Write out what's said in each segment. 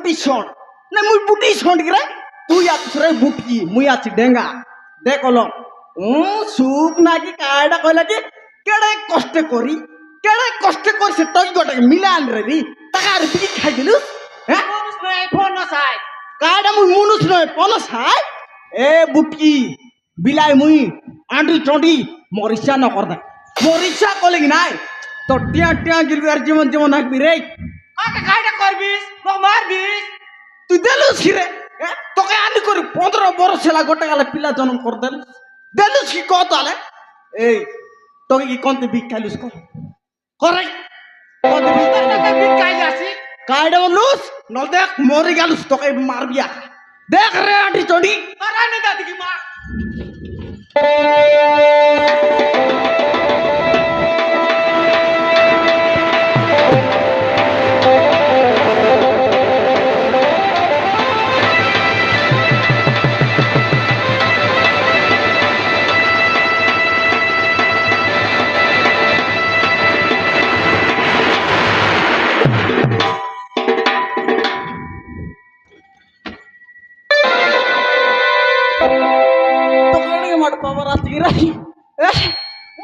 বুটি শট না মুই বুটি শট গরে তুই আছিস রে বুটি মুই আছি ডেঙ্গা দেখল সুখ নাকি কায়ডা কইলা কি কেড়ে কষ্ট করি সে তই গটে মিলান রে রি টাকা রে তুই খাই দিলু হ্যাঁ মানুষ নয় ফোন সাই কায়ডা মুই মুনুষ নয় পনস হাই এ বুটি বিলাই মুই আন্টি টন্টি মরিচা ন কর দে মরিচা কলে কি নাই তো টিয়া টিয়া গিলবি আর জীবন জীবন হাকবি রে কাকে কাইটা করবিস মোক মারবিস তুই দেলুস কি রে তোকে আনি করি 15 বড় ছেলা গোটে গেলে পিলা জন্ম কর দেলুস কি কত আলে এই তোকে কি কোনতে বিক খাইলুস কর করে কোনতে বিক তোকে বিট কাইলে আসি কাইডা বলুস ন দেখ মরি গেলুস তোকে মারবিয়া দেখ রে আন্টি চন্ডি তারানি দাদি কি মা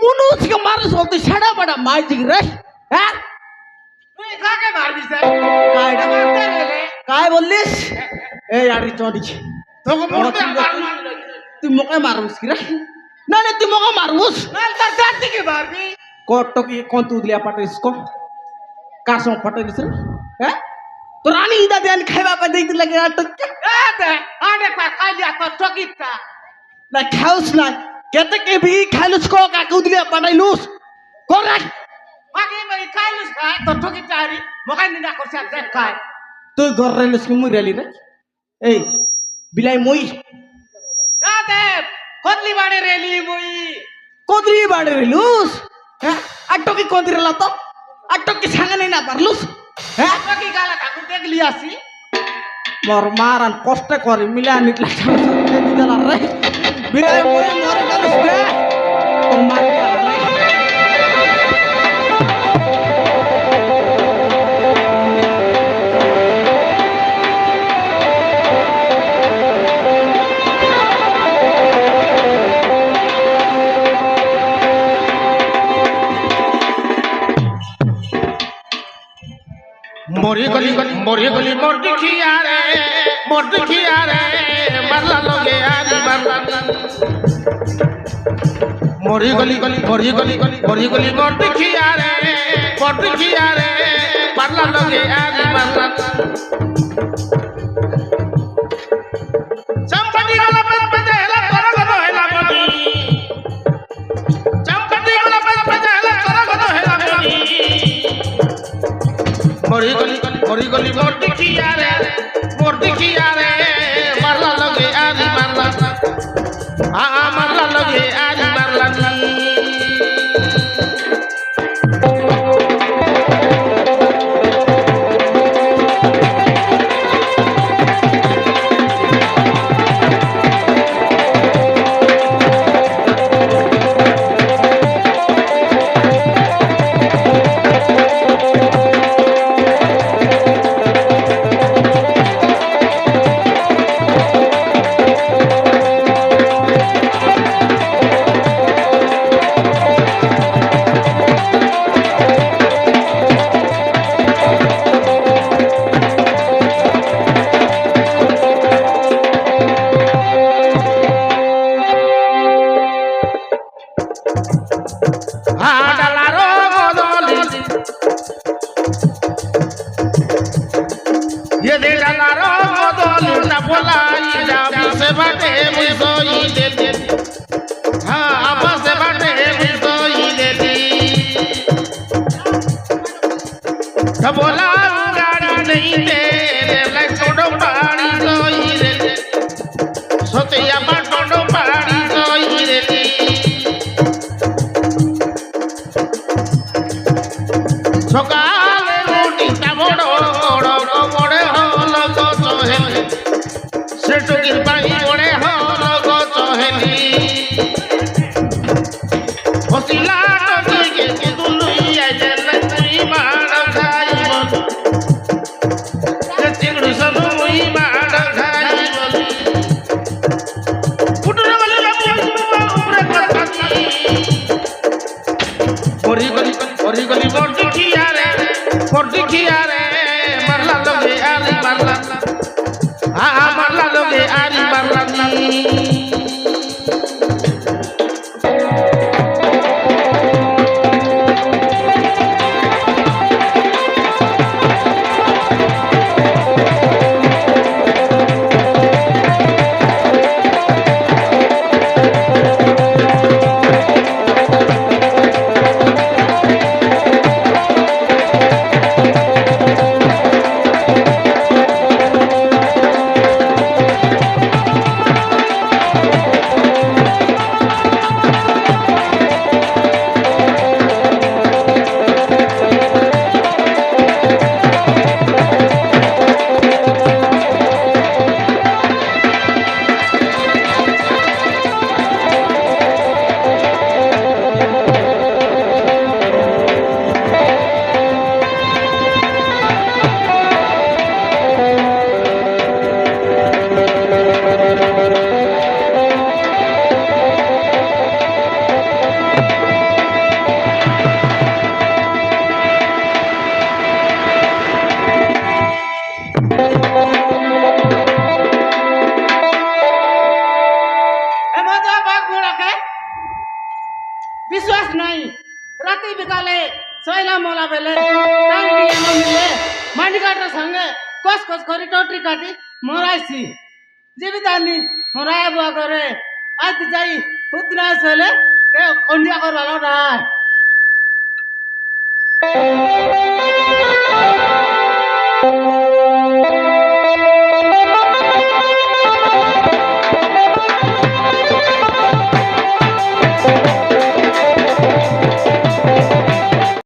মনুষ্যকে মানুষ বলতে সাড়া বাড়া মাইজিক রে হ্যাঁ তুই কাকে মারবিস কায়ডা মারতে রে কায় বললিস এই আড়ি চড়ি তোকে মরতে মারুন তুই মোকে মারবুস কি রে না না তুই মোকে মারবুস নাল তার দাদি কি মারবি কোটো কি কোন তু দিলিয়া পাটাইস কো কার সঙ্গে পাটাইলিস রে হ্যাঁ তো রানী ইদা দেন খাইবা পা দেইতে লাগে আটক এতে আনে পা কাইলিয়া তো ঠকিতা না খাউস না কেতে কে বি খাইলুস কো কাকু দিলিয়া পাটাইলুস করে মাগে মাগে কাইলুস খাই তো ঠকিতারি মকাই নিনা করছে দেখ খাই তুই ঘর রেলিস কি মুই রেলি রে এই বিলাই মই এতে কদলি বাড়ে রেলি মুই কদরি বাড়ে রেলুস হ্যাঁ আটক কি কদরি রেলা তো আটক কি সাঙ্গে নাই না পারলুস হ্যাঁ ঠকি গালা ঠাকুর দেখলি আসি মোর মারান কষ্ট করে মিলা নিকলা সামনে দিলা রে বিলাই মই মরে গেলুস রে তোর মার গেল রে मोरी गली मोर दिखिया रे मरला लोगे आज मरला मोरी गली मोर दिखिया रे मरला लोगे आज मरला चंपटी गला पे हेला करगो हेला बनी चंपटी गला पे हेला करगो हेला बनी मोरी गली मोर दिखिया रे मरला लगे आज मरला हाँ मरला लगे आज मरला बोला गाड़ी नहीं तेरे लाइक टोडो पाड़ी सोई रे सोतिया बा टोडो पाड़ी सोई रे सकाले रोटी टमोड़ो कोड़ो कोड़े होलो को सोहेली सेटो गिरबाई कोड़े होलो को सोहेली होसिला तो के दुलुई आजे लई मार खाई मन ते तिगड़ू सब খিয়া রে মারলা লগে আরি মারলা মারলা লগে আরি মারলা নি বিশ্বাস নাই রাতে বিকালে সয়লা মোলা বেলে টাঙ্কি এমন মিলে মানিকাটার সঙ্গে কস কস করে টটি কাটি মরাইছি জীবিতানি মরায় বুয়া করে আজ যাই পুতনা চলে কে কন্যা করবালো নাই